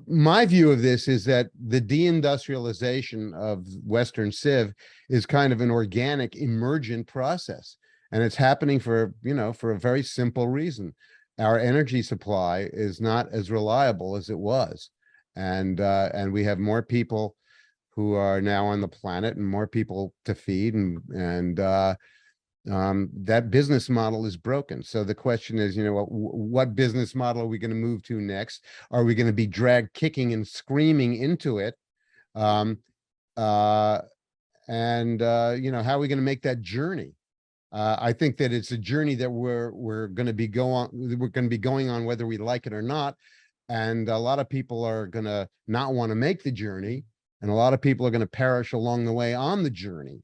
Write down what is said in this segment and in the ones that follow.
my view of this is that the deindustrialization of Western civ is kind of an organic, emergent process. And it's happening for a very simple reason. Our energy supply is not as reliable as it was. And we have more people who are now on the planet and more people to feed, and that business model is broken. So the question is, what business model are we going to move to next? Are we going to be dragged kicking and screaming into it? How are we going to make that journey? I think that it's a journey that we're going to be going on whether we like it or not. And a lot of people are going to not want to make the journey, and a lot of people are going to perish along the way on the journey.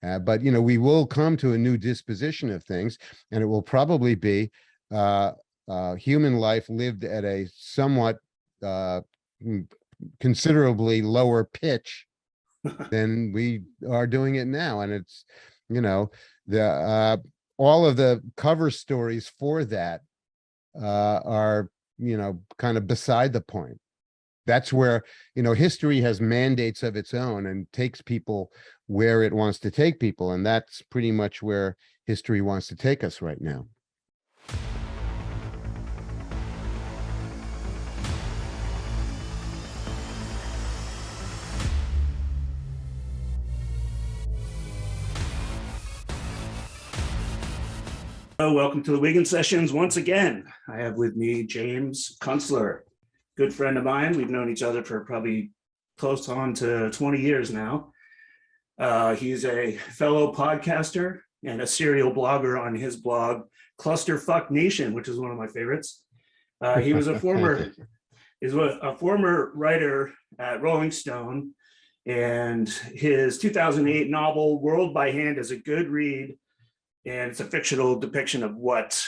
But we will come to a new disposition of things, and it will probably be human life lived at a somewhat considerably lower pitch than we are doing it now. And it's all of the cover stories for that are kind of beside the point. That's where history has mandates of its own and takes people where it wants to take people, and that's pretty much where history wants to take us right now. Welcome to the Wiggin Sessions once again. I have with me James Kunstler, good friend of mine. We've known each other for probably close on to 20 years now. He's a fellow podcaster and a serial blogger on his blog, Clusterfuck Nation, which is one of my favorites. He was a former writer at Rolling Stone, and his 2008 novel, World by Hand, is a good read. And it's a fictional depiction of what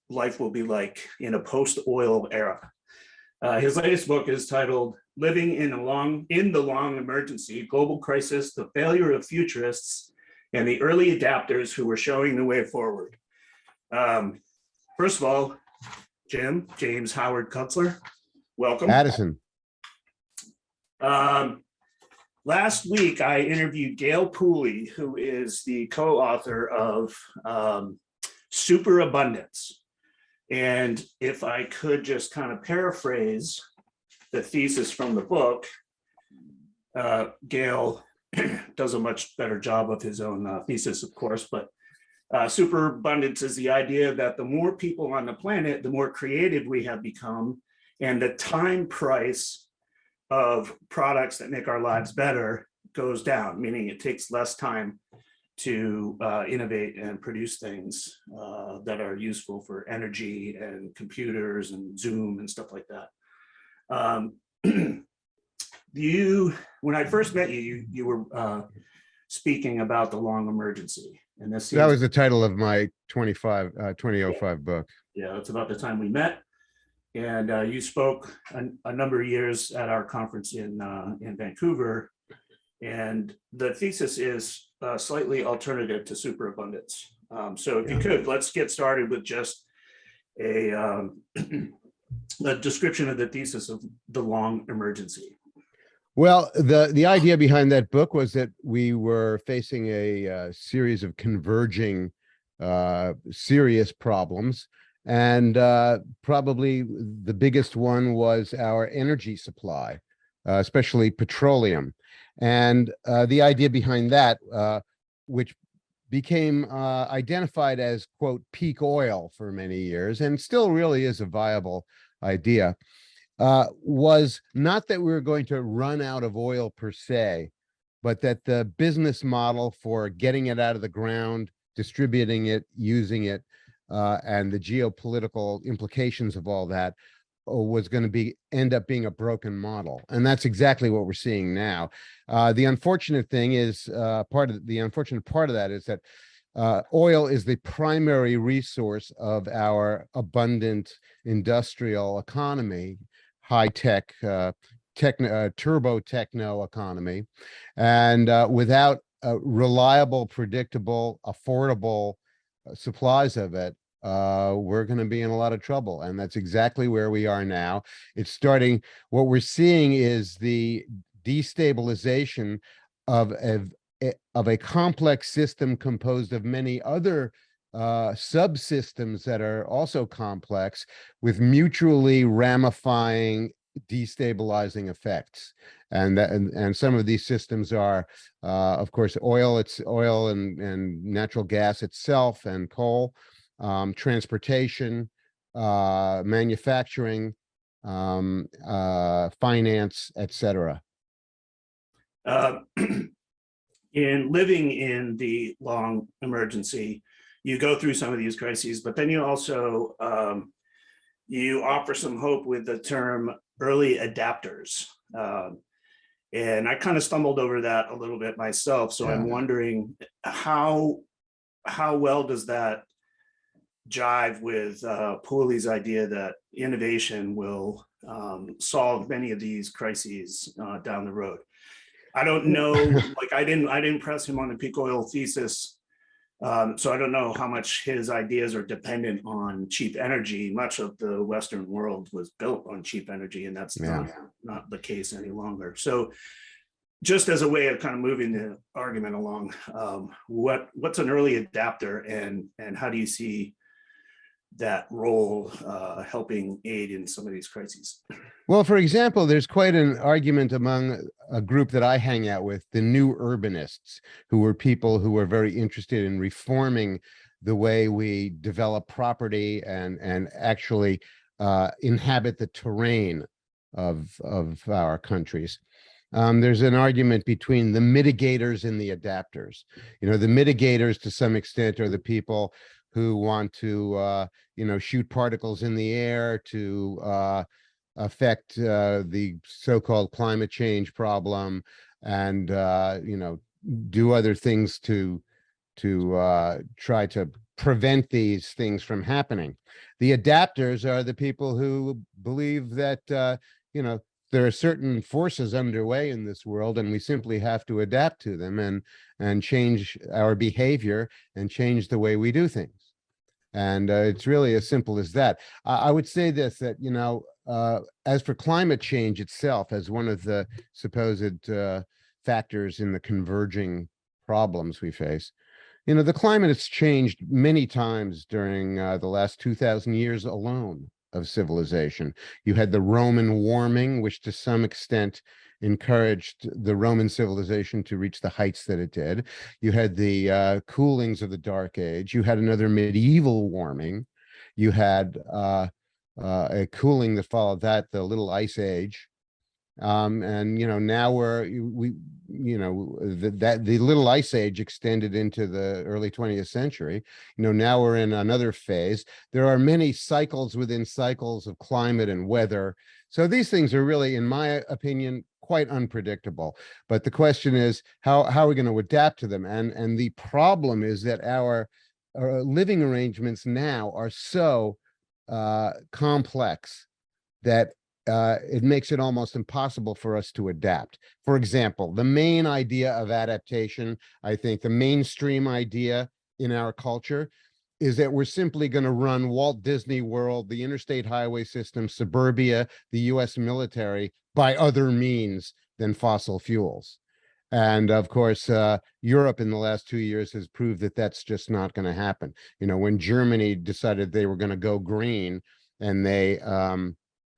life will be like in a post-oil era. His latest book is titled "Living in the Long Emergency: Global Crisis, the Failure of Futurists, and the Early Adapters Who Were Showing the Way Forward." First of all, James Howard Kunstler, welcome. Addison. Last week, I interviewed Gail Pooley, who is the co-author of Superabundance. And if I could just kind of paraphrase the thesis from the book, Gail does a much better job of his own thesis, of course, but superabundance is the idea that the more people on the planet, the more creative we have become, and the time price of products that make our lives better goes down, meaning it takes less time to innovate and produce things that are useful for energy and computers and Zoom and stuff like that. When I first met you, you were speaking about the long emergency. And that was the title of my 2005 book. Yeah, it's about the time we met. And you spoke a number of years at our conference in Vancouver. And the thesis is slightly alternative to superabundance. So if you could, let's get started with just a description of the thesis of the long emergency. Well, the idea behind that book was that we were facing a series of converging serious problems. And probably the biggest one was our energy supply, especially petroleum. And the idea behind that, which became identified as, quote, peak oil for many years, and still really is a viable idea, was not that we were going to run out of oil per se, but that the business model for getting it out of the ground, distributing it, using it, and the geopolitical implications of all that was going to end up being a broken model. And that's exactly what we're seeing now. The unfortunate thing is, the unfortunate part of that is that oil is the primary resource of our abundant industrial economy, high-tech, turbo techno economy. And without reliable, predictable, affordable supplies of it, we're going to be in a lot of trouble. And that's exactly where we are now. It's starting, what we're seeing is the destabilization of a complex system composed of many other subsystems that are also complex, with mutually ramifying, destabilizing effects. And some of these systems are, of course, oil and natural gas itself, and coal, transportation, manufacturing, finance, etc. In living in the long emergency, you go through some of these crises, but then you also you offer some hope with the term early adapters. And I kind of stumbled over that a little bit myself. So I'm wondering how well does that jive with Pauli's idea that innovation will solve many of these crises down the road? I don't know, like I didn't press him on the peak oil thesis. So I don't know how much his ideas are dependent on cheap energy. Much of the Western world was built on cheap energy, and that's not the case any longer. So just as a way of kind of moving the argument along, what's an early adapter, and how do you see that role helping aid in some of these crises? Well, for example, there's quite an argument among a group that I hang out with, the new Urbanists, who were people who were very interested in reforming the way we develop property and actually inhabit the terrain of our countries. There's an argument between the mitigators and the adapters. You know, the mitigators to some extent are the people who want to, shoot particles in the air to affect the so-called climate change problem, and do other things to try to prevent these things from happening. The adapters are the people who believe that there are certain forces underway in this world, and we simply have to adapt to them and change our behavior and change the way we do things. And it's really as simple as that. I would say this, that as for climate change itself, as one of the supposed factors in the converging problems we face, the climate has changed many times during the last 2,000 years alone of civilization. You had the Roman warming, which to some extent encouraged the Roman civilization to reach the heights that it did. You had the coolings of the Dark Age. You had another medieval warming. You had a cooling that followed that, the Little Ice Age. And now the Little Ice Age extended into the early 20th century. Now we're in another phase. There are many cycles within cycles of climate and weather. So these things are really, in my opinion, quite unpredictable. But the question is, how are we going to adapt to them? And the problem is that our living arrangements now are so complex that it makes it almost impossible for us to adapt. For example, the main idea of adaptation, I think the mainstream idea in our culture, is that we're simply going to run Walt Disney World, the interstate highway system, suburbia, the U.S. military by other means than fossil fuels. And of course, Europe in the last 2 years has proved that that's just not going to happen. When Germany decided they were going to go green, and they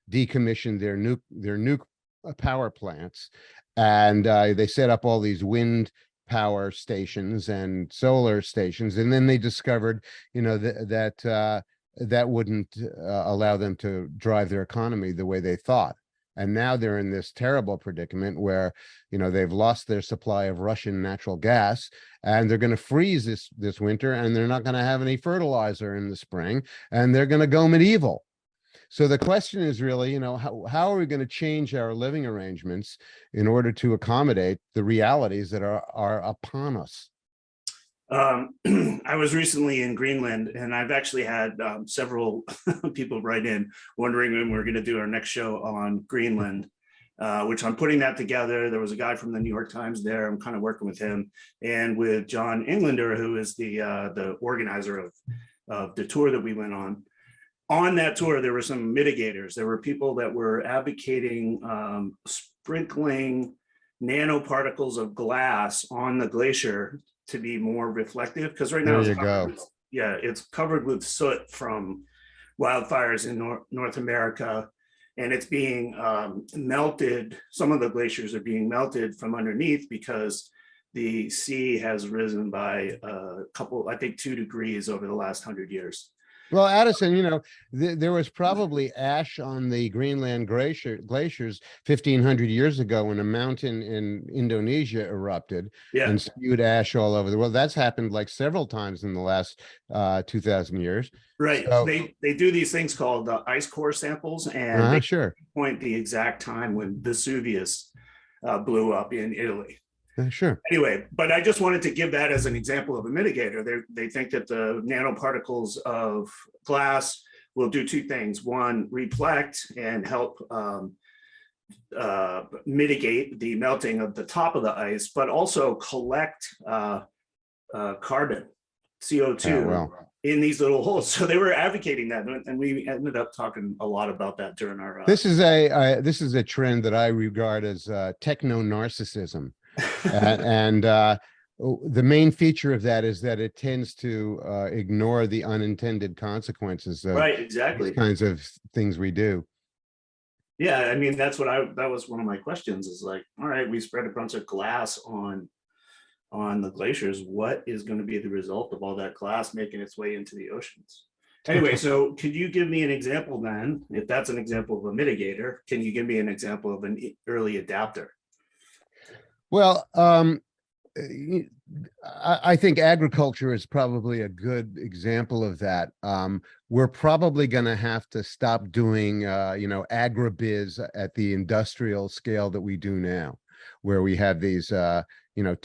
decommissioned their nuke power plants, and they set up all these wind power stations and solar stations, and then they discovered that wouldn't allow them to drive their economy the way they thought. And now they're in this terrible predicament where they've lost their supply of Russian natural gas, and they're going to freeze this winter, and they're not going to have any fertilizer in the spring, and they're going to go medieval. So the question is really, how are we going to change our living arrangements in order to accommodate the realities that are upon us? I was recently in Greenland, and I've actually had several people write in wondering when we're going to do our next show on Greenland, which I'm putting that together. There was a guy from the New York Times there. I'm kind of working with him, and with John Englander, who is the organizer of of the tour that we went on. On that tour, there were some mitigators. There were people that were advocating sprinkling nanoparticles of glass on the glacier to be more reflective, because right now There it's you covered go. with, yeah, it's covered with soot from wildfires in North America, and it's being melted. Some of the glaciers are being melted from underneath because the sea has risen by a couple, I think 2 degrees over the last 100 years. Well, Addison, there was probably ash on the Greenland glaciers 1,500 years ago when a mountain in Indonesia erupted Yeah, and spewed ash all over the world. That's happened like several times in the last 2,000 years. right. So, They do these things called ice core samples, and they sure, point the exact time when Vesuvius blew up in Italy. sure. Anyway, but I just wanted to give that as an example of a mitigator. They think that the nanoparticles of glass will do 2 things. One, reflect and help mitigate the melting of the top of the ice, but also collect carbon, CO2, Well, in these little holes. So they were advocating that, and we ended up talking a lot about that during our. this is a trend that I regard as techno-narcissism. And the main feature of that is that it tends to ignore the unintended consequences of Right, exactly. these kinds of things we do. Yeah, I mean, that was one of my questions, is like, all right, we spread a bunch of glass on the glaciers. What is going to be the result of all that glass making its way into the oceans? Anyway, so could you give me an example then? If that's an example of a mitigator, can you give me an example of an early adapter? Well, I think agriculture is probably a good example of that. We're probably going to have to stop doing, agribiz at the industrial scale that we do now, where we have these, $2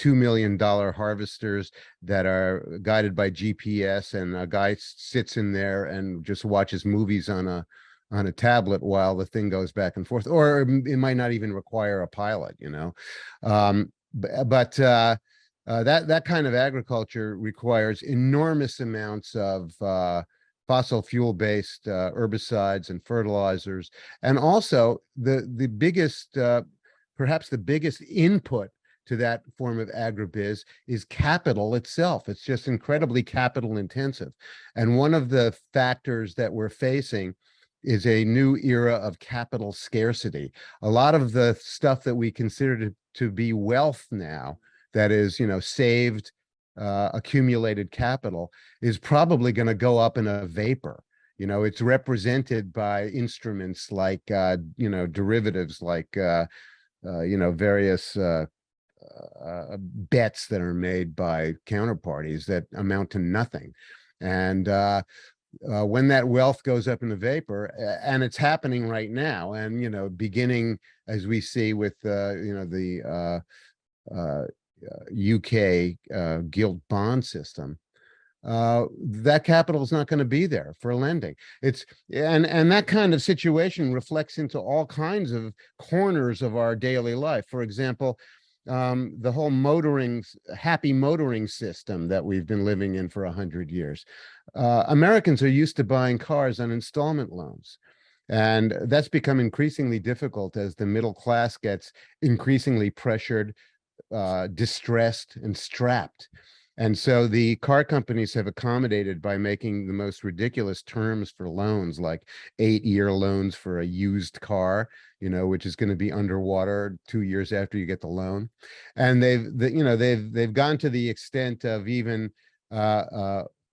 million harvesters that are guided by GPS, and a guy sits in there and just watches movies on a tablet while the thing goes back and forth, or it might not even require a pilot, but that kind of agriculture requires enormous amounts of fossil fuel based herbicides and fertilizers, and also the biggest, perhaps the biggest input to that form of agribiz is capital itself. It's just incredibly capital intensive, and one of the factors that we're facing is a new era of capital scarcity. A lot of the stuff that we consider to be wealth now, that is, saved, accumulated capital, is probably going to go up in a vapor. It's represented by instruments like, derivatives, like, various bets that are made by counterparties that amount to nothing. And when that wealth goes up in the vapor, and it's happening right now, and beginning as we see with the UK gilt bond system, that capital is not going to be there for lending. And that kind of situation reflects into all kinds of corners of our daily life. For example, the whole happy motoring system that we've been living in for 100 years. Americans are used to buying cars on installment loans. And that's become increasingly difficult as the middle class gets increasingly pressured, distressed, and strapped. And so the car companies have accommodated by making the most ridiculous terms for loans, like 8-year loans for a used car, which is going to be underwater 2 years after you get the loan. And they've gone to the extent of even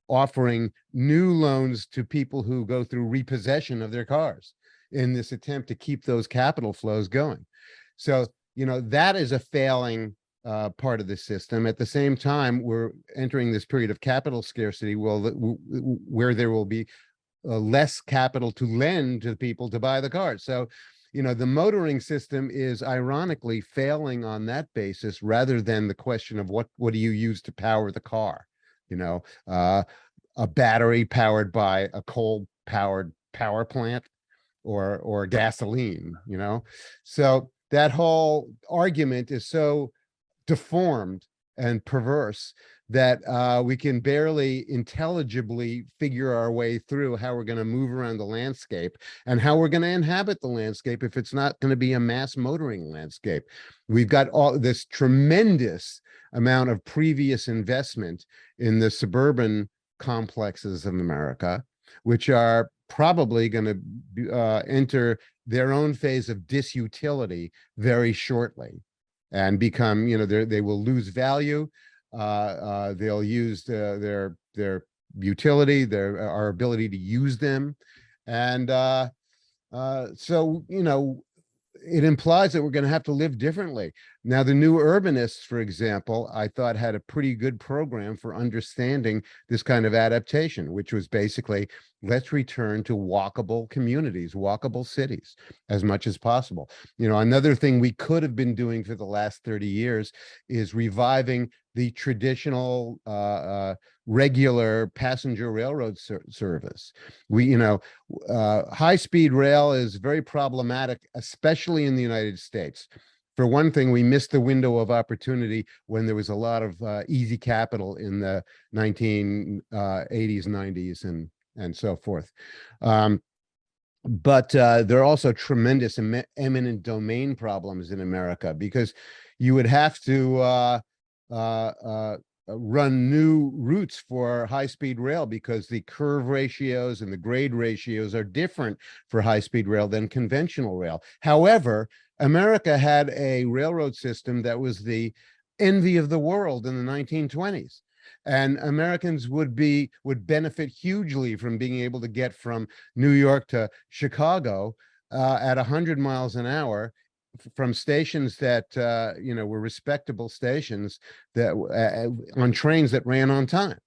offering new loans to people who go through repossession of their cars in this attempt to keep those capital flows going. So, that is a failing part of the system. At the same time, we're entering this period of capital scarcity, where there will be less capital to lend to people to buy the cars. So, the motoring system is ironically failing on that basis, rather than the question of what do you use to power the car? A battery powered by a coal powered power plant, or gasoline, So that whole argument is so deformed and perverse that we can barely intelligibly figure our way through how we're going to move around the landscape and how we're going to inhabit the landscape if it's not going to be a mass motoring landscape. We've got all this tremendous amount of previous investment in the suburban complexes of America, which are probably going to enter their own phase of disutility very shortly and become, they will lose value. They'll use their utility, our ability to use them. And so, it implies that we're going to have to live differently. Now, the new urbanists, for example, I thought had a pretty good program for understanding this kind of adaptation, which was basically, let's return to walkable communities, walkable cities as much as possible. Another thing we could have been doing for the last 30 years is reviving the traditional regular passenger railroad service. High-speed rail is very problematic, especially in the United States. For one thing, we missed the window of opportunity when there was a lot of easy capital in the 1980s, 90s, and so forth. But there are also tremendous eminent domain problems in America, because you would have to run new routes for high-speed rail because the curve ratios and the grade ratios are different for high-speed rail than conventional rail. However, America had a railroad system that was the envy of the world in the 1920s. And Americans would benefit hugely from being able to get from New York to Chicago at 100 miles an hour from stations that were respectable stations that on trains that ran on time.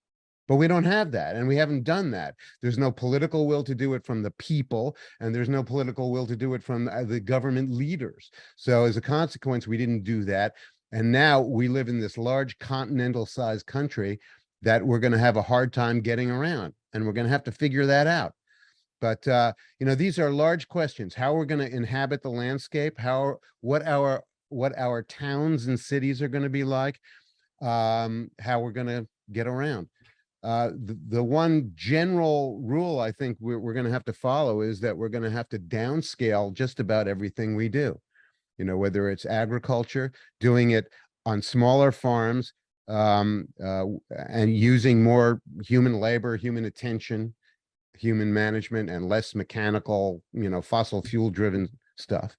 But we don't have that, and we haven't done that. There's no political will to do it from the people, and there's no political will to do it from the government leaders. So as a consequence, we didn't do that. And now we live in this large continental-sized country that we're going to have a hard time getting around, and we're going to have to figure that out. But these are large questions: how we're going to inhabit the landscape, what our towns and cities are going to be like, how we're going to get around. The one general rule I think we're going to have to follow is that we're going to have to downscale just about everything we do. Whether it's agriculture, doing it on smaller farms, and using more human labor, human attention, human management, and less mechanical, fossil fuel driven stuff,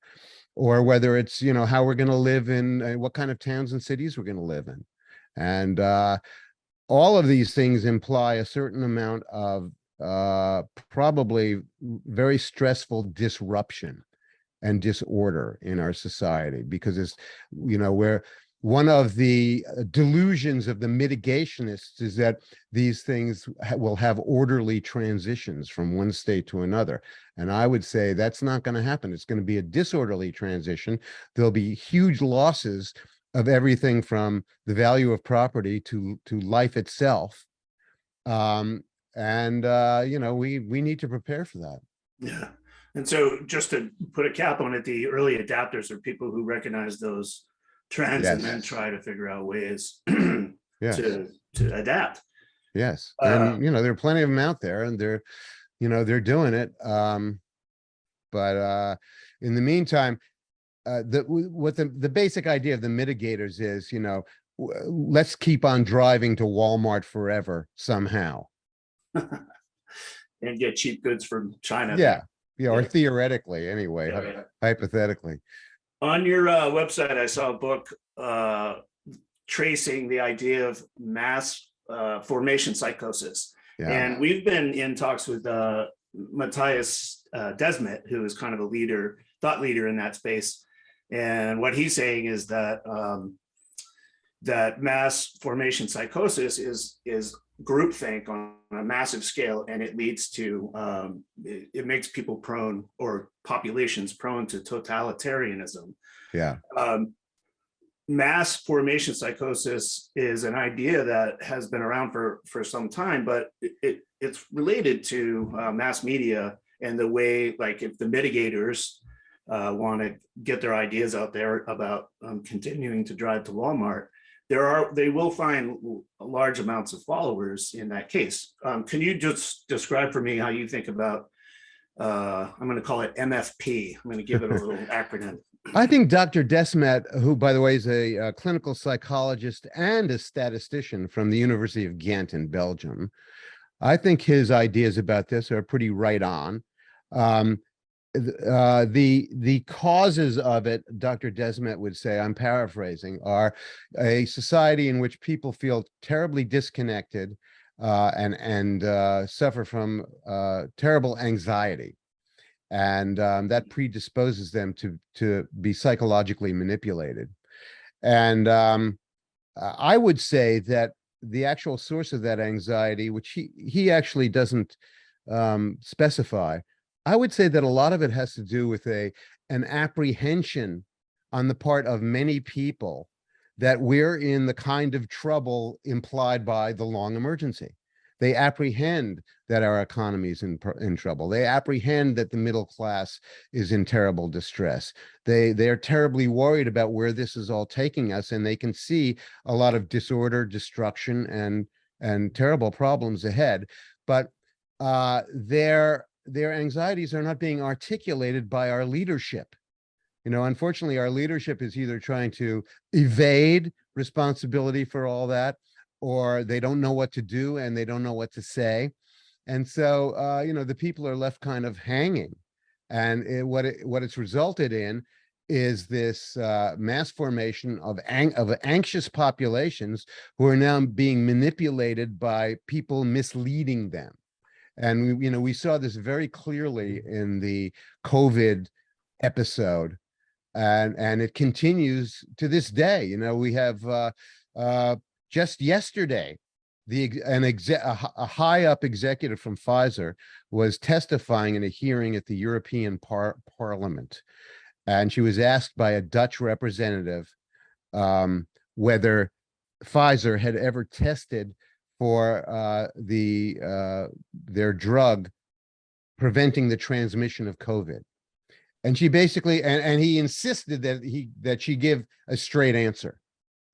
or whether it's, how we're going to live in, what kind of towns and cities we're going to live in. And all of these things imply a certain amount of probably very stressful disruption and disorder in our society, because it's, where one of the delusions of the mitigationists is that these things will have orderly transitions from one state to another. And I would say that's not going to happen. It's going to be a disorderly transition. There'll be huge losses of everything from the value of property to life itself. We need to prepare for that. Yeah. And so just to put a cap on it, the early adapters are people who recognize those trends, yes, and then try to figure out ways yes, to adapt. Yes. And, there are plenty of them out there, and they're doing it. But in the meantime, the basic idea of the mitigators is, let's keep on driving to Walmart forever somehow. And get cheap goods from China. Yeah. Or theoretically, anyway, hypothetically. On your website, I saw a book tracing the idea of mass formation psychosis. Yeah. And we've been in talks with Matthias Desmet, who is kind of a thought leader in that space. And what he's saying is that that mass formation psychosis is groupthink on a massive scale, and it leads to it makes people prone, or populations prone, to totalitarianism. Yeah. Mass formation psychosis is an idea that has been around for some time, but it's related to mass media and the way, like, if the mitigators want to get their ideas out there about continuing to drive to Walmart, they will find large amounts of followers in that case. Can you just describe for me how you think about, I'm going to call it MFP. I'm going to give it a little acronym. I think Dr. Desmet, who, by the way, is a clinical psychologist and a statistician from the University of Ghent in Belgium, I think his ideas about this are pretty right on. The causes of it, Dr. Desmet would say, I'm paraphrasing, are a society in which people feel terribly disconnected and suffer from terrible anxiety. And that predisposes them to be psychologically manipulated. And I would say that the actual source of that anxiety, which he actually doesn't specify, I would say that a lot of it has to do with an apprehension on the part of many people that we're in the kind of trouble implied by the long emergency. They apprehend that our economy is in trouble. They apprehend that the middle class is in terrible distress. They're terribly worried about where this is all taking us, and they can see a lot of disorder, destruction, and terrible problems ahead. But their anxieties are not being articulated by our leadership. You know, unfortunately, our leadership is either trying to evade responsibility for all that, or they don't know what to do and they don't know what to say. And so, you know, the people are left kind of hanging. And what it's resulted in is this mass formation of anxious populations who are now being manipulated by people misleading them. And we saw this very clearly in the COVID episode, and it continues to this day. You know, we have just yesterday, a high up executive from Pfizer was testifying in a hearing at the European Parliament, and she was asked by a Dutch representative whether Pfizer had ever tested for their drug preventing the transmission of COVID. And she basically, and he insisted that she give a straight answer.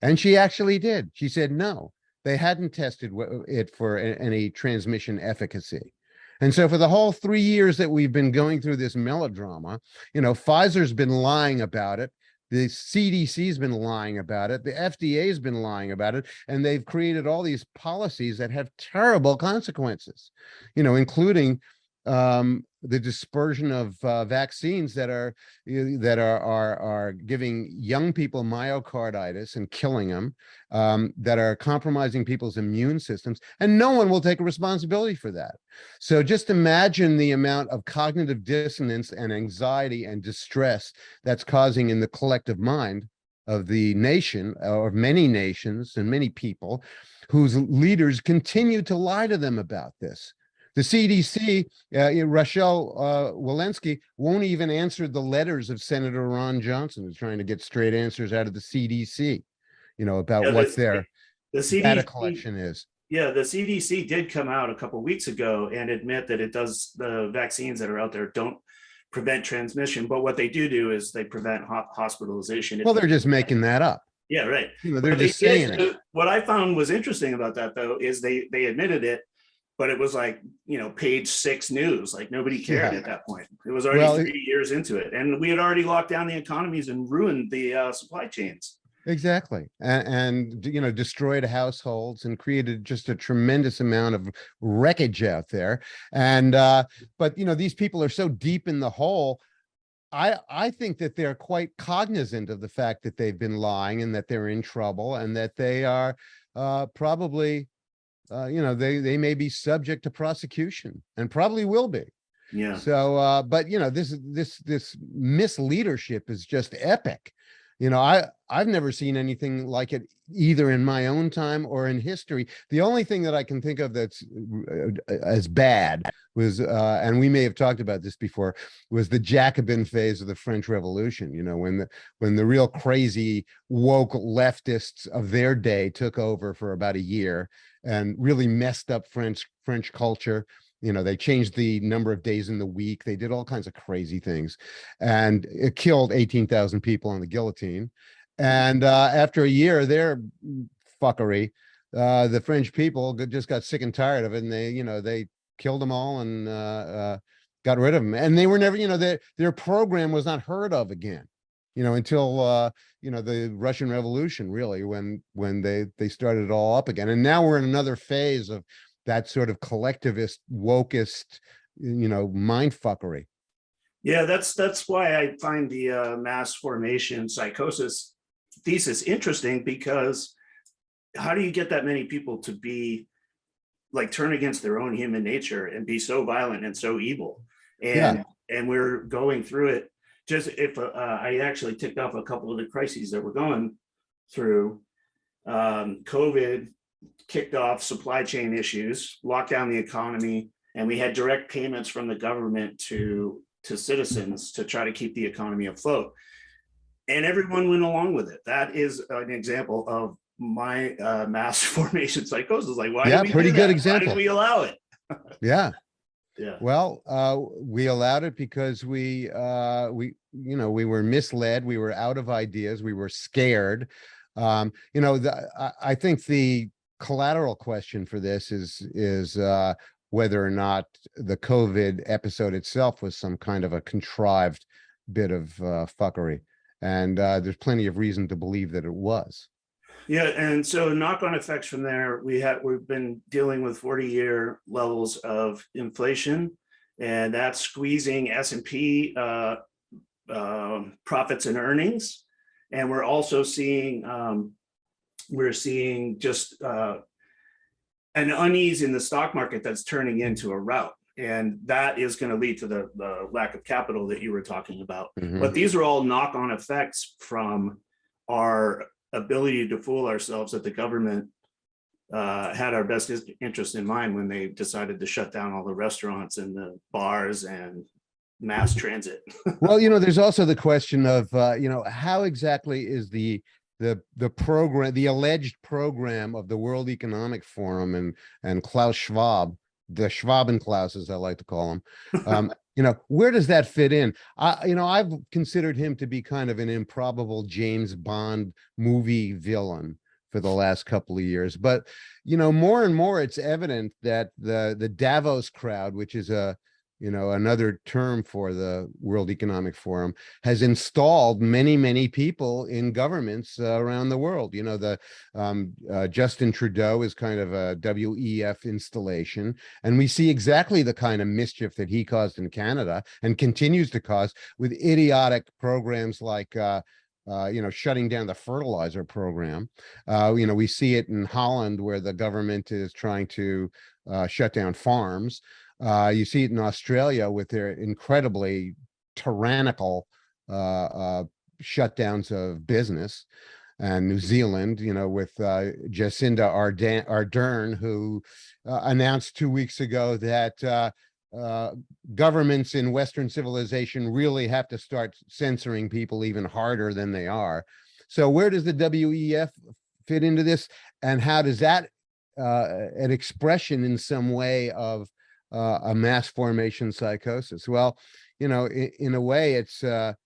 And she actually did. She said, no, they hadn't tested it for any transmission efficacy. And so for the whole 3 years that we've been going through this melodrama, you know, Pfizer's been lying about it. The CDC's been lying about it. The FDA's been lying about it. And they've created all these policies that have terrible consequences, you know, including the dispersion of vaccines that are giving young people myocarditis and killing them, that are compromising people's immune systems, and no one will take a responsibility for that. So just imagine the amount of cognitive dissonance and anxiety and distress that's causing in the collective mind of the nation, or many nations and many people whose leaders continue to lie to them about this. The CDC, Rochelle Walensky, won't even answer the letters of Senator Ron Johnson, who's trying to get straight answers out of the CDC, you know, about what their data collection is. Yeah, the CDC did come out a couple of weeks ago and admit that the vaccines that are out there don't prevent transmission, but what they do is they prevent hospitalization. Well, they're just making that up. Yeah, right. You know, they're just saying it. What I found was interesting about that, though, is they admitted it, but it was like, you know, page 6 news, like nobody cared at that point. It was already 3 years into it. And we had already locked down the economies and ruined the supply chains. Exactly. And, you know, destroyed households and created just a tremendous amount of wreckage out there. And, but, you know, these people are so deep in the hole. I think that they're quite cognizant of the fact that they've been lying and that they're in trouble, and that they are probably, you know, they may be subject to prosecution, and probably will be. Yeah. So, but you know, this misleadership is just epic. You know, I've never seen anything like it, either in my own time or in history. The only thing that I can think of that's as bad was, and we may have talked about this before, was the Jacobin phase of the French Revolution. You know, when the real crazy woke leftists of their day took over for about a year and really messed up French culture. You know, they changed the number of days in the week. They did all kinds of crazy things, and it killed 18,000 people on the guillotine. And after a year of their fuckery, the French people just got sick and tired of it, and they killed them all and got rid of them. And they were never, their program was not heard of again, until the Russian Revolution, really, when they started it all up again. And now we're in another phase of that sort of collectivist, wokeist, mind fuckery. Yeah, that's why I find the mass formation psychosis thesis interesting, because how do you get that many people to be like turn against their own human nature and be so violent and so evil? And we're going through it. Just if I actually ticked off a couple of the crises that we're going through. COVID kicked off supply chain issues, locked down the economy, and we had direct payments from the government to citizens to try to keep the economy afloat. And everyone went along with it. That is an example of my mass formation psychosis. Like, why did we pretty do good that? example. Why did we allow it? Yeah. Yeah. Well, we allowed it because we were misled. We were out of ideas. We were scared. I think the collateral question for this is whether or not the COVID episode itself was some kind of a contrived bit of fuckery. And there's plenty of reason to believe that it was. Yeah, and so knock-on effects from there, we've been dealing with 40-year levels of inflation, and that's squeezing S&P profits and earnings. And we're also seeing just an unease in the stock market that's turning into a rout. And that is going to lead to the lack of capital that you were talking about. Mm-hmm. But these are all knock-on effects from our ability to fool ourselves that the government had our best interest in mind when they decided to shut down all the restaurants and the bars and mass transit. Well, there's also the question of, how exactly is the program, the alleged program of the World Economic Forum and Klaus Schwab, the Schwabenklaus, as I like to call him, where does that fit in? I've considered him to be kind of an improbable James Bond movie villain for the last couple of years. But, more and more it's evident that the Davos Crowd, which is another term for the World Economic Forum, has installed many, many people in governments around the world. Justin Trudeau is kind of a WEF installation, and we see exactly the kind of mischief that he caused in Canada and continues to cause with idiotic programs like shutting down the fertilizer program. We see it in Holland, where the government is trying to shut down farms. You see it in Australia with their incredibly tyrannical shutdowns of business, and New Zealand, with Jacinda Ardern, who announced 2 weeks ago that governments in Western civilization really have to start censoring people even harder than they are. So where does the WEF fit into this? And how does that an expression in some way of a mass formation psychosis? Well, in a way, it's the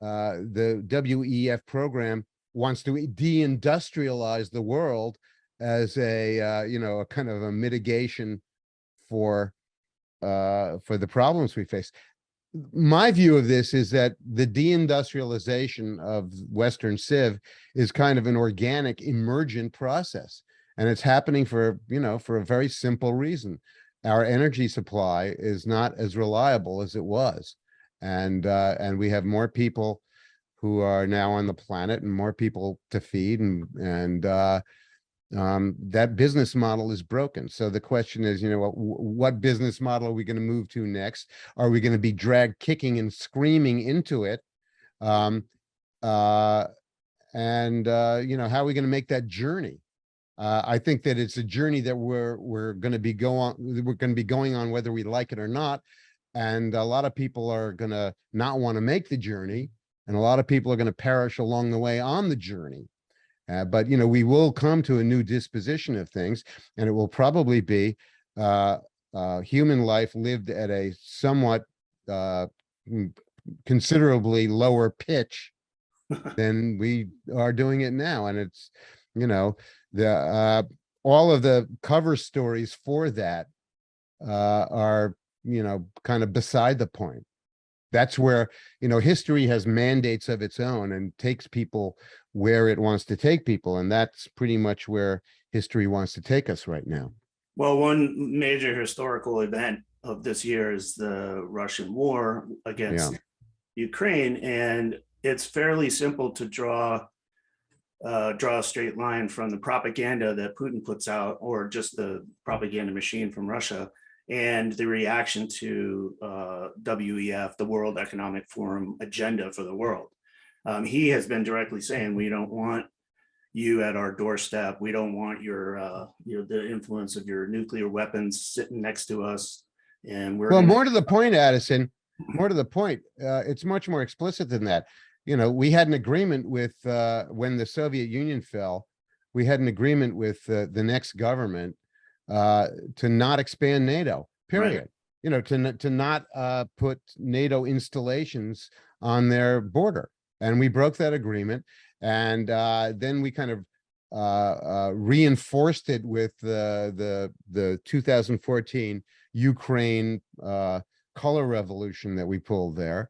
WEF program wants to deindustrialize the world as a kind of a mitigation for the problems we face. My view of this is that the deindustrialization of Western Civ is kind of an organic, emergent process, and it's happening for a very simple reason. Our energy supply is not as reliable as it was, and we have more people who are now on the planet and more people to feed, and that business model is broken. So the question is, what business model are we going to move to next? Are we going to be dragged kicking and screaming into it? How are we going to make that journey? I think that it's a journey that we're going to be going on whether we like it or not. And a lot of people are going to not want to make the journey, and a lot of people are going to perish along the way on the journey. But we will come to a new disposition of things, and it will probably be human life lived at a somewhat considerably lower pitch than we are doing it now. And it's, you know, the all of the cover stories for that are, you know, kind of beside the point. That's where, you know, history has mandates of its own and takes people where it wants to take people. And that's pretty much where history wants to take us right now. Well, one major historical event of this year is the Russian war Yeah. against Ukraine, and it's fairly simple to draw a straight line from the propaganda that Putin puts out, or just the propaganda machine from Russia, and the reaction to WEF, the World Economic Forum agenda for the world. He has been directly saying, we don't want you at our doorstep. We don't want your, the influence of your nuclear weapons sitting next to us. And we're well, more to the point, Addison, more to the point, it's much more explicit than that. You know, we had an agreement with, when the Soviet Union fell, we had an agreement with the next government to not expand NATO, period. Right. You know, to not put NATO installations on their border. And we broke that agreement. And then we kind of reinforced it with the 2014 Ukraine color revolution that we pulled there.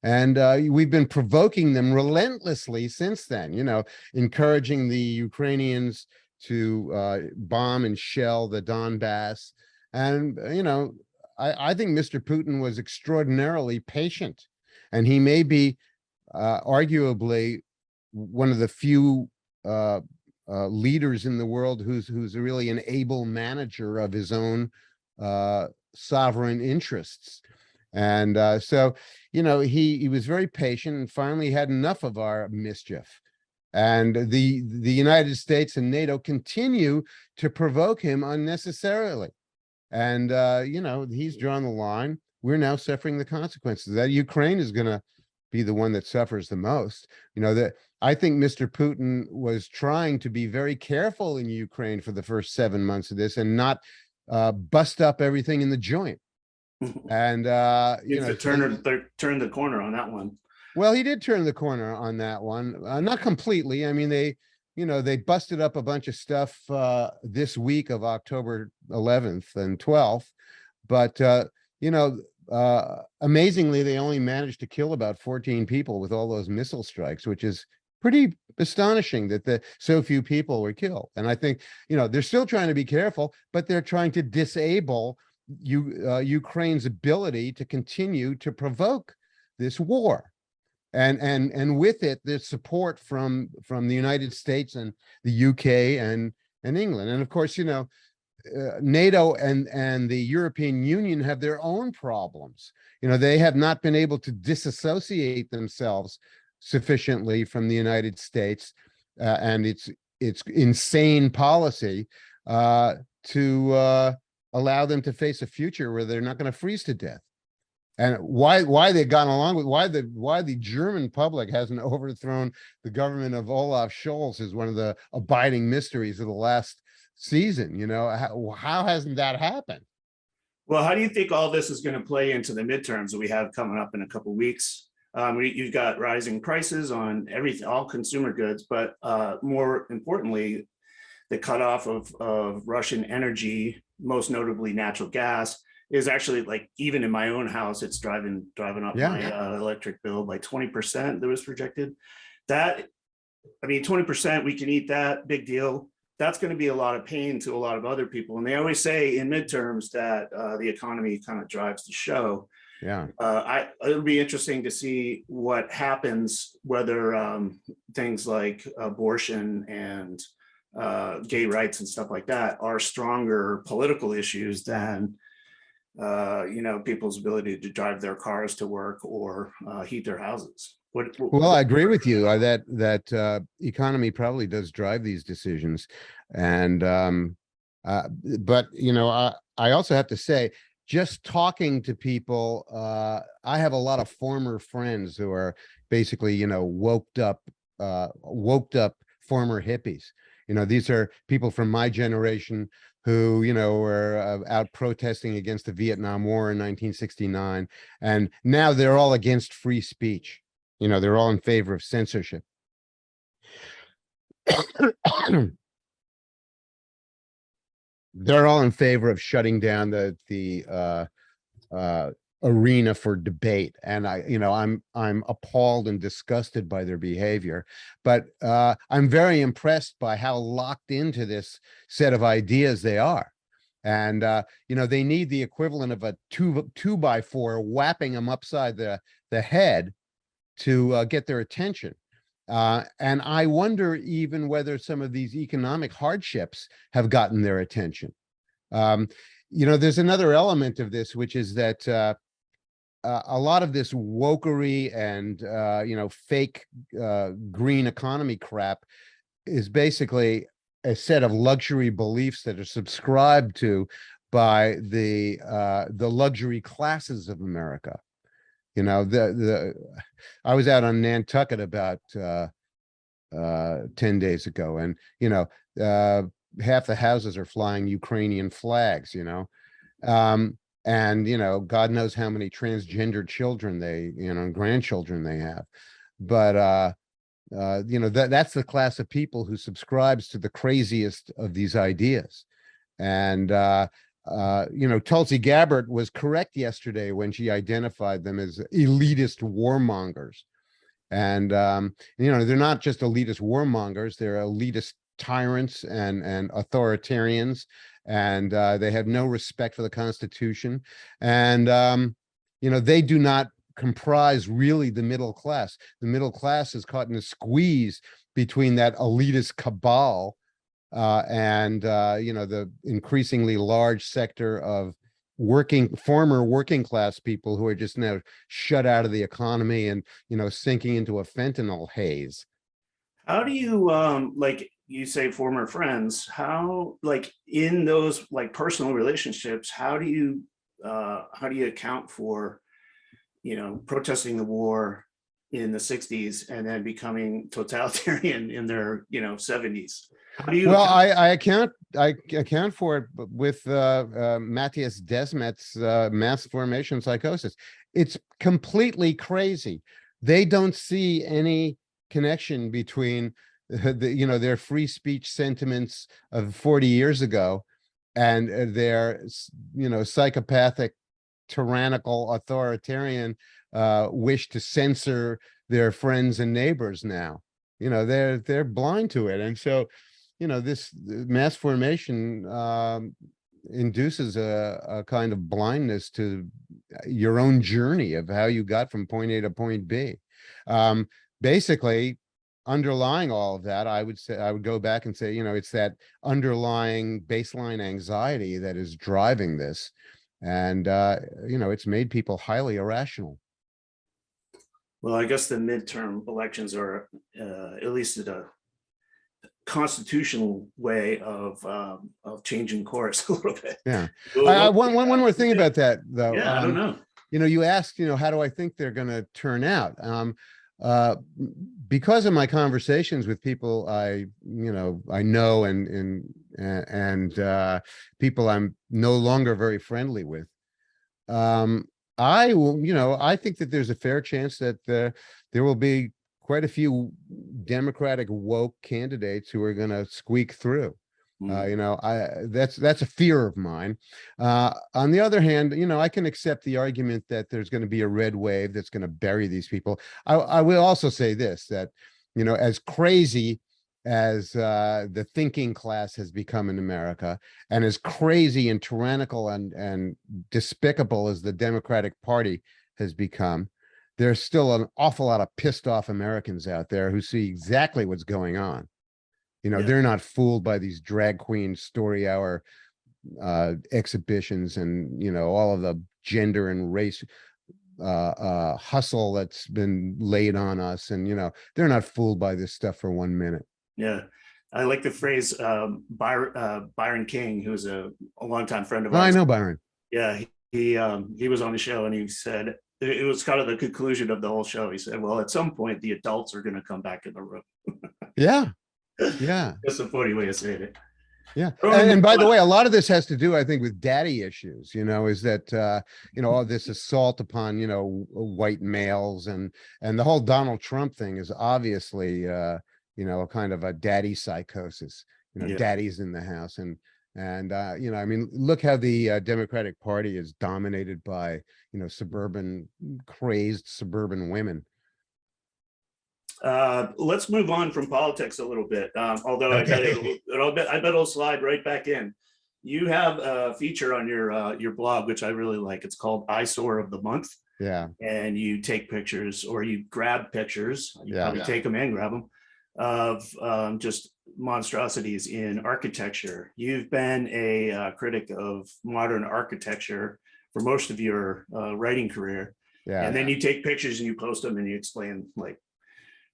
And we've been provoking them relentlessly since then, you know, encouraging the Ukrainians to bomb and shell the Donbass. And, you know, I think Mr. Putin was extraordinarily patient, and he may be arguably one of the few leaders in the world who's really an able manager of his own sovereign interests. And so, you know, he was very patient and finally had enough of our mischief. And the United States and NATO continue to provoke him unnecessarily. And, you know, he's drawn the line. We're now suffering the consequences. That Ukraine is going to be the one that suffers the most. You know, that I think Mr. Putin was trying to be very careful in Ukraine for the first 7 months of this and not bust up everything in the joint. And you know, turn the corner on that one. Well, he did turn the corner on that one, not completely. I mean, they busted up a bunch of stuff this week of October 11th and 12th, but you know, amazingly, they only managed to kill about 14 people with all those missile strikes, which is pretty astonishing that so few people were killed. And I think, you know, they're still trying to be careful, but they're trying to disable Ukraine's ability to continue to provoke this war. And with it, there's support from the United States and the UK and England. And of course, you know, NATO and the European Union have their own problems. You know, they have not been able to disassociate themselves sufficiently from the United States and its insane policy to allow them to face a future where they're not going to freeze to death. And why they've gone along with why the German public hasn't overthrown the government of Olaf Scholz is one of the abiding mysteries of the last season. You know, how hasn't that happened? Well, how do you think all this is going to play into the midterms that we have coming up in a couple of weeks? You've got rising prices on everything, all consumer goods, but more importantly, the cutoff of Russian energy, most notably natural gas, is actually, like, even in my own house, it's driving up my electric bill by 20%. That was projected. That, I mean, 20%, we can eat that, big deal. That's going to be a lot of pain to a lot of other people. And they always say in midterms that the economy kind of drives the show. Yeah. It'll be interesting to see what happens, whether things like abortion and gay rights and stuff like that are stronger political issues than you know, people's ability to drive their cars to work or heat their houses. Well, I agree with you that economy probably does drive these decisions, and but you know, I also have to say, just talking to people, I have a lot of former friends who are basically, you know, woked up former hippies. You know, these are people from my generation who, you know, were out protesting against the Vietnam War in 1969, and now they're all against free speech. You know, they're all in favor of censorship. They're all in favor of shutting down the arena for debate, and I'm appalled and disgusted by their behavior. But I'm very impressed by how locked into this set of ideas they are. And they need the equivalent of a two by four whapping them upside the head to get their attention. And I wonder even whether some of these economic hardships have gotten their attention. There's another element of this, which is that a lot of this wokery and fake green economy crap is basically a set of luxury beliefs that are subscribed to by the luxury classes of America. I was out on Nantucket about 10 days ago, and half the houses are flying Ukrainian flags, and God knows how many transgender children grandchildren they have. But that's the class of people who subscribes to the craziest of these ideas. And Tulsi Gabbard was correct yesterday when she identified them as elitist warmongers. And they're not just elitist warmongers, they're elitist tyrants and authoritarians, and they have no respect for the Constitution. And they do not comprise really the middle class. The middle class is caught in a squeeze between that elitist cabal and the increasingly large sector of former working class people who are just now shut out of the economy and sinking into a fentanyl haze. How do you like you say former friends, how like in those like personal relationships, how do you account for protesting the war in the 60s and then becoming totalitarian in their 70s? How do you I account for it with Matthias Desmet's mass formation psychosis. It's completely crazy. They don't see any connection between their free speech sentiments of 40 years ago and their psychopathic, tyrannical, authoritarian wish to censor their friends and neighbors now. They're blind to it. And so this mass formation induces a kind of blindness to your own journey of how you got from point A to point B. Basically, underlying all of that, I would go back and say, it's that underlying baseline anxiety that is driving this. And, it's made people highly irrational. Well, I guess the midterm elections are at least a constitutional way of changing course a little bit. Yeah. One more thing about that, though. Yeah, I don't know. You asked, how do I think they're going to turn out? Because of my conversations with people I know and people I'm no longer very friendly with, I think that there's a fair chance that there will be quite a few Democratic woke candidates who are going to squeak through. That's a fear of mine. On the other hand, I can accept the argument that there's going to be a red wave that's going to bury these people. I will also say this, that, as crazy as the thinking class has become in America, and as crazy and tyrannical and despicable as the Democratic Party has become, there's still an awful lot of pissed off Americans out there who see exactly what's going on. They're not fooled by these drag queen story hour exhibitions and, all of the gender and race hustle that's been laid on us. And, they're not fooled by this stuff for 1 minute. Yeah. I like the phrase Byron King, who's a longtime friend of ours. I know Byron. Yeah. He was on the show and he said, it was kind of the conclusion of the whole show. He said, well, at some point the adults are going to come back in the room. Yeah. Yeah. That's a funny way of saying it. Yeah. And by the way, a lot of this has to do, I think, with daddy issues, is that, all this assault upon, white males and the whole Donald Trump thing is obviously, a kind of a daddy psychosis, Yeah. daddy's in the house. And I mean, look how the Democratic Party is dominated by, crazed suburban women. Let's move on from politics a little bit. Although Okay. I bet it'll slide right back in. You have a feature on your blog, which I really like. It's called Eyesore of the Month. Yeah. And you take pictures, or you grab pictures. You probably take them and grab them of just monstrosities in architecture. You've been a critic of modern architecture for most of your writing career. Yeah. And then you take pictures and you post them and you explain, like,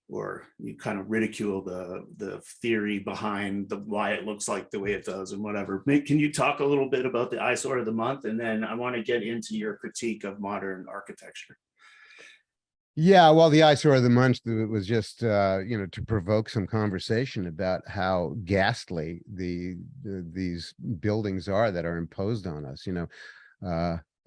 or you kind of ridicule the theory behind why it looks like the way it does and whatever. Can you talk a little bit about the eyesore of the month? And then I want to get into your critique of modern architecture. Yeah, well, the eyesore of the month was just, to provoke some conversation about how ghastly these buildings are that are imposed on us.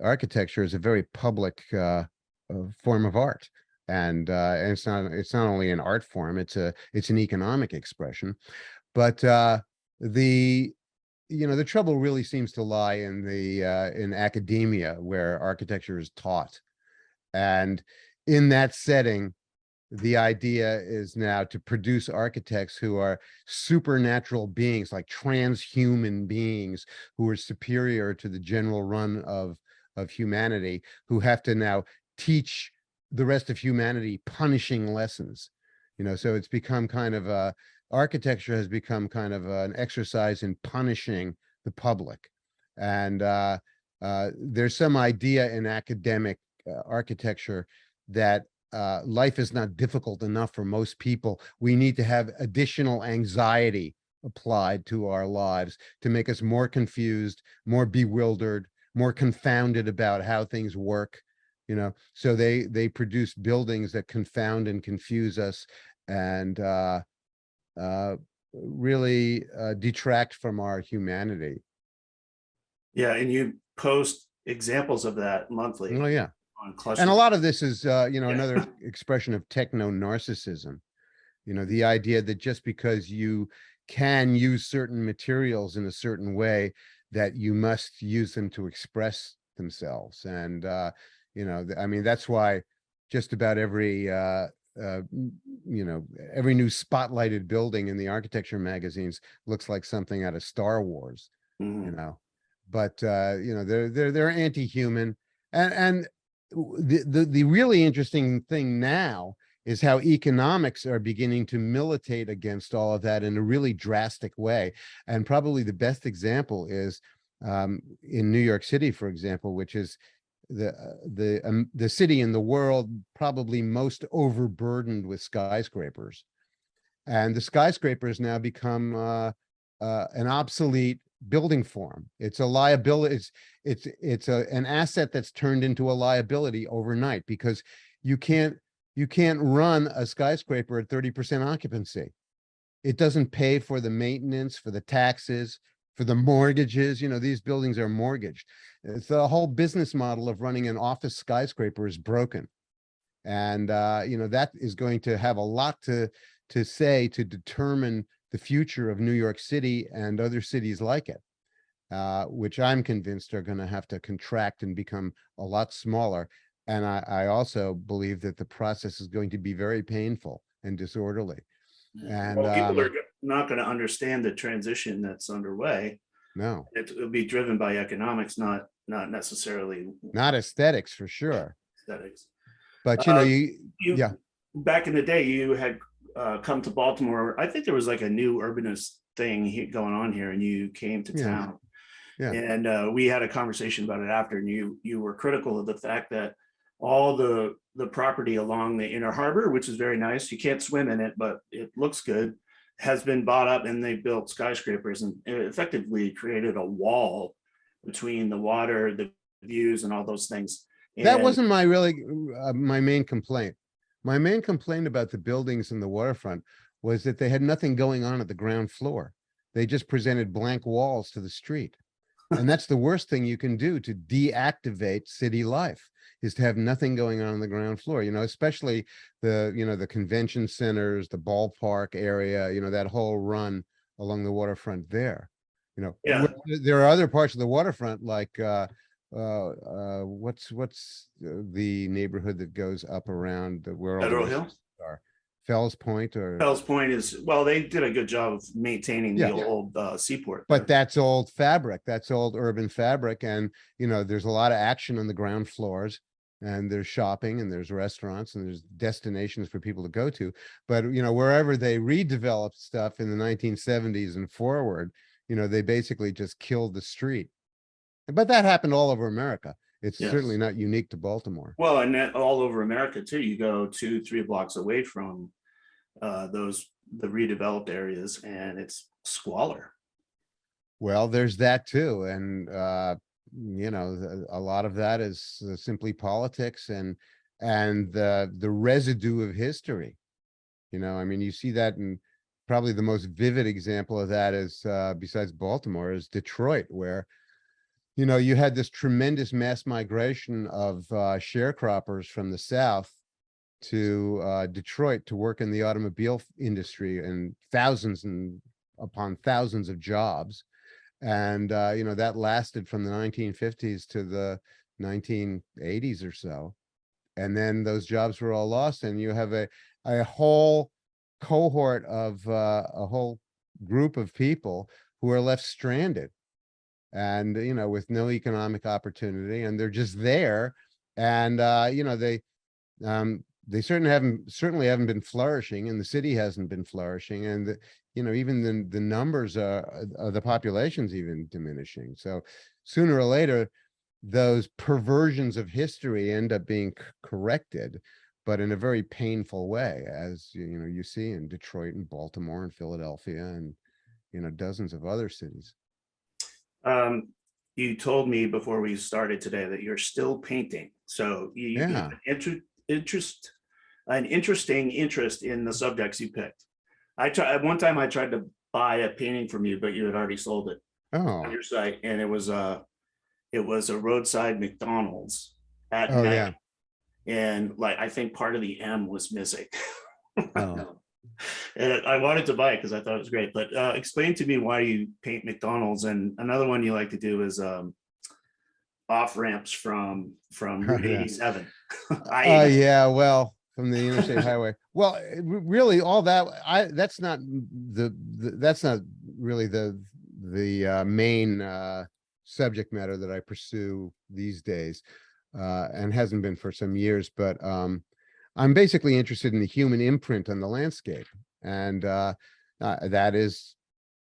Architecture is a very public form of art. And it's not only an art form, it's an economic expression. But the trouble really seems to lie in academia, where architecture is taught. And in that setting, the idea is now to produce architects who are supernatural beings, like transhuman beings who are superior to the general run of humanity, who have to now teach the rest of humanity punishing lessons. So it's become kind of architecture has become kind of an exercise in punishing the public. And there's some idea in academic architecture that life is not difficult enough for most people. We need to have additional anxiety applied to our lives to make us more confused, more bewildered, more confounded about how things work. So they produce buildings that confound and confuse us and really detract from our humanity. Yeah, and you post examples of that monthly. Oh, yeah. On Cluster. And a lot of this is, another expression of techno-narcissism. The idea that just because you can use certain materials in a certain way, that you must use them to express themselves. And I mean, that's why just about every every new spotlighted building in the architecture magazines looks like something out of Star Wars. But they're anti-human. And the really interesting thing now is how economics are beginning to militate against all of that in a really drastic way. And probably the best example is in New York City, for example, which is the city in the world probably most overburdened with skyscrapers. And the skyscrapers now become an obsolete building form. It's a liability. It's an asset that's turned into a liability overnight, because you can't run a skyscraper at 30% occupancy. It doesn't pay for the maintenance, for the taxes, for the mortgages. These buildings are mortgaged. It's the whole business model of running an office skyscraper is broken. And that is going to have a lot to say to determine the future of New York City and other cities like it, which I'm convinced are going to have to contract and become a lot smaller. And I also believe that the process is going to be very painful and disorderly. And people are not going to understand the transition that's underway. No, it'll be driven by economics, not necessarily not aesthetics, for sure. Aesthetics. But yeah. Back in the day, you had come to Baltimore. I think there was like a new urbanist thing going on here, and you came to town. Yeah. And we had a conversation about it after, and you were critical of the fact that all the property along the inner harbor, which is very nice, you can't swim in it, but it looks good, has been bought up, and they built skyscrapers and effectively created a wall between the water, the views, and all those things. And that wasn't my main complaint. My main complaint about the buildings in the waterfront was that they had nothing going on at the ground floor. they just presented blank walls to the street. And that's the worst thing you can do to deactivate city life, is to have nothing going on the ground floor, especially the convention centers, the ballpark area, that whole run along the waterfront there. Yeah. There are other parts of the waterfront, like what's the neighborhood that goes up around where all the Federal Hill. restaurants are? Fells Point or Fells Point is, well, they did a good job of maintaining the Yeah. old seaport. But that's old fabric. That's old urban fabric. And, there's a lot of action on the ground floors, and there's shopping and there's restaurants and there's destinations for people to go to. But, wherever they redeveloped stuff in the 1970s and forward, they basically just killed the street. But that happened all over America. It's Yes. certainly not unique to Baltimore. Well, and that all over America too. You go 2-3 blocks away from the redeveloped areas, and it's squalor. Well, there's that too. And, a lot of that is simply politics and the residue of history. You see that, in probably the most vivid example of that is, besides Baltimore, is Detroit, where, you had this tremendous mass migration of sharecroppers from the South to Detroit to work in the automobile industry, and thousands upon thousands of jobs. And, that lasted from the 1950s to the 1980s or so. And then those jobs were all lost. And you have a whole cohort of a whole group of people who are left stranded and, with no economic opportunity, and they're just there. And, they certainly haven't been flourishing, and the city hasn't been flourishing, and even the numbers of the population's even diminishing. So sooner or later, those perversions of history end up being corrected, but in a very painful way, as you see in Detroit and Baltimore and Philadelphia and dozens of other cities. You told me before we started today that you're still painting, so you have an interesting interest in the subjects you picked. One time I tried to buy a painting from you, but you had already sold it on your site, and it was a roadside McDonald's at night. Yeah. And I think part of the M was missing. Oh. And I wanted to buy it because I thought it was great. But explain to me why you paint McDonald's. And another one you like to do is off ramps from Route 87. Yeah, well, from the interstate highway. Well, really, all that that's not really the main subject matter that I pursue these days, and hasn't been for some years. But I'm basically interested in the human imprint on the landscape, and that is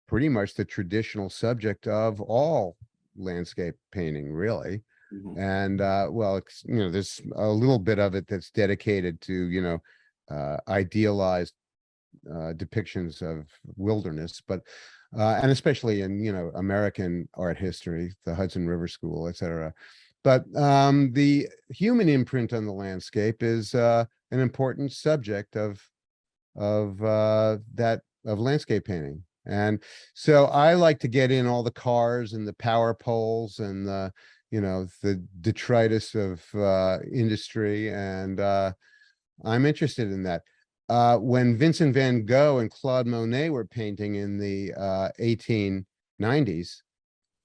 pretty much the traditional subject of all landscape painting, really. Mhm. And well, there's a little bit of it that's dedicated to idealized depictions of wilderness, but and especially in American art history, the Hudson River School, etc. But the human imprint on the landscape is an important subject of landscape painting. And so I like to get in all the cars and the power poles and the detritus of industry, and I'm interested in that. When Vincent van Gogh and Claude Monet were painting in the 1890s,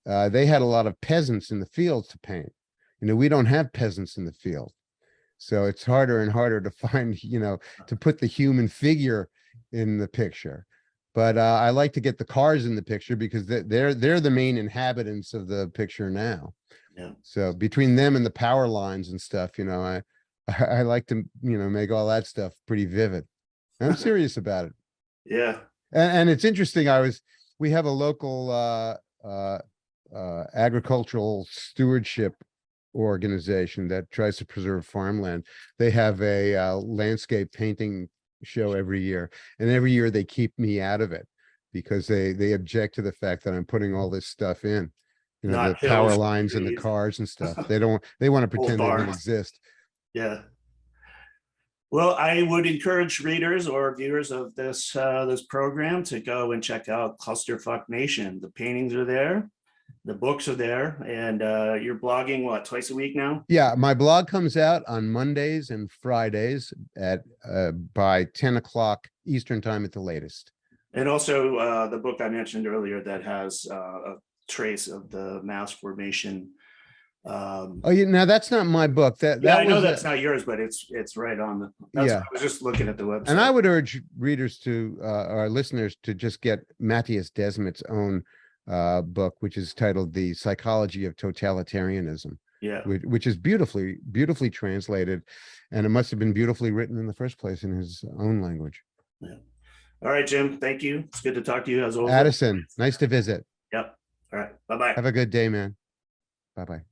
they had a lot of peasants in the fields to paint. We don't have peasants in the field, so it's harder and harder to find, to put the human figure in the picture. But I like to get the cars in the picture because they're the main inhabitants of the picture now. Yeah. So between them and the power lines and stuff, I like to, make all that stuff pretty vivid. I'm serious about it. Yeah. And it's interesting. We have a local agricultural stewardship organization that tries to preserve farmland. They have a landscape painting show every year, and every year they keep me out of it because they object to the fact that I'm putting all this stuff in. The power lines and the cars and stuff. They want to pretend they don't exist. Yeah. Well, I would encourage readers or viewers of this this program to go and check out Clusterfuck Nation. The paintings are there, the books are there, and you're blogging what, twice a week now? Yeah, my blog comes out on Mondays and Fridays at by 10 o'clock Eastern time at the latest. And also the book I mentioned earlier that has a trace of the mass formation. Oh, yeah, now that's not my book. That Yeah, I know was that's not yours, but it's right on the. That's Yeah. I was just looking at the website. And I would urge readers to our listeners to just get Matthias Desmet's own book, which is titled The Psychology of Totalitarianism. Yeah. Which is beautifully translated, and it must have been beautifully written in the first place in his own language. Yeah. All right, Jim. Thank you. It's good to talk to you as always. Addison, nice to visit. Yep. All right. Bye-bye. Have a good day, man. Bye-bye.